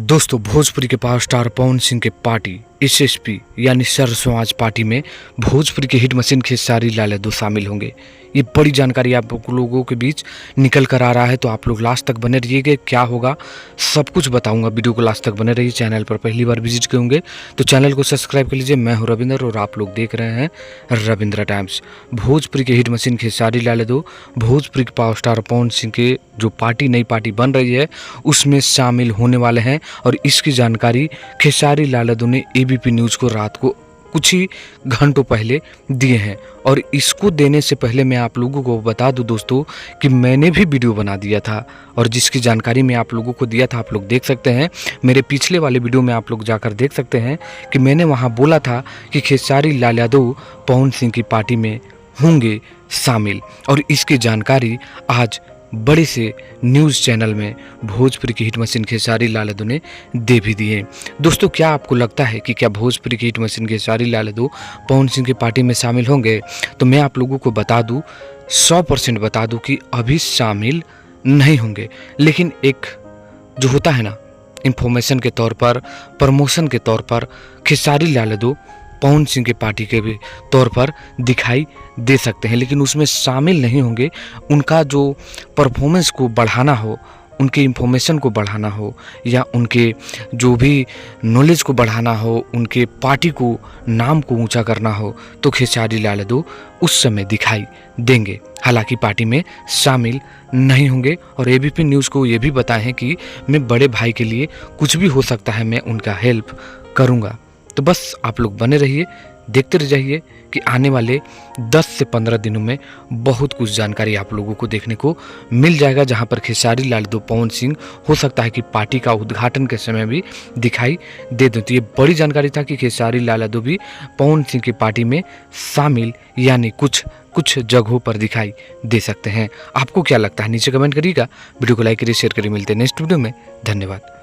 दोस्तों, भोजपुरी के power star Pawan Singh के पार्टी एसएसपी यानी सर्व समाज पार्टी में भोजपुरी के हिट मशीन खेसारी लाल यादव शामिल होंगे। ये बड़ी जानकारी आप लोगों के बीच निकल कर आ रहा है, तो आप लोग लास्ट तक बने रहिएगा। क्या होगा सब कुछ बताऊंगा, वीडियो को लास्ट तक बने रहिए। चैनल पर पहली बार विजिट करेंगे तो चैनल को सब्सक्राइब कर लीजिए। मैं हूं रविंद्र और आप लोग देख रहे हैं रविंद्र टाइम्स। भोजपुरी के हिट मशीन खेसारी लाल यादव भोजपुरी के पावर स्टार पवन सिंह के जो पार्टी नई पार्टी बन रही है उसमें शामिल होने वाले हैं, और इसकी जानकारी खेसारी लाल यादव ने एबीपी न्यूज़ को रात को कुछ ही घंटों पहले दिए हैं। और इसको देने से पहले मैं आप लोगों को बता दूं दोस्तों कि मैंने भी वीडियो बना दिया था, और जिसकी जानकारी मैं आप लोगों को दिया था आप लोग देख सकते हैं। मेरे पिछले वाले वीडियो में आप लोग जाकर देख सकते हैं कि मैंने वहां बोला था कि खेसारी लाल यादव पवन सिंह की पार्टी में होंगे शामिल, और इसकी जानकारी आज बड़े से न्यूज़ चैनल में भोजपुरी की हिट मशीन खेसारी लाल यादव ने दे भी दिए। दोस्तों, क्या आपको लगता है कि क्या भोजपुरी की हिट मशीन खेसारी लाल यादव पवन सिंह की पार्टी में शामिल होंगे? तो मैं आप लोगों को बता दूं, 100% बता दूं कि अभी शामिल नहीं होंगे। लेकिन एक जो होता है ना, इंफॉर्मेशन के तौर पर, प्रमोशन के तौर पर खेसारी लाल यादव पवन सिंह की पार्टी के भी तौर पर दिखाई दे सकते हैं, लेकिन उसमें शामिल नहीं होंगे। उनका जो परफॉर्मेंस को बढ़ाना हो, उनके इंफॉर्मेशन को बढ़ाना हो, या उनके जो भी नॉलेज को बढ़ाना हो, उनके पार्टी को नाम को ऊंचा करना हो, तो खेसारी लाल यादव उस समय दिखाई देंगे। हालांकि पार्टी में शामिल नहीं होंगे, और एबीपी न्यूज़ को ये भी बताएं कि मैं बड़े भाई के लिए कुछ भी हो सकता है, मैं उनका हेल्प करूँगा। तो बस आप लोग बने रहिए, देखते रह जाइए कि आने वाले 10 से 15 दिनों में बहुत कुछ जानकारी आप लोगों को देखने को मिल जाएगा, जहां पर खेसारी लाल यादव पवन सिंह हो सकता है कि पार्टी का उद्घाटन के समय भी दिखाई दे दें। तो ये बड़ी जानकारी था कि खेसारी लाल यादव भी पवन सिंह की पार्टी में शामिल यानी कुछ जगहों पर दिखाई दे सकते हैं। आपको क्या लगता है नीचे कमेंट करिएगा, वीडियो को लाइक करिए, शेयर करिए। मिलते हैं नेक्स्ट वीडियो में। धन्यवाद।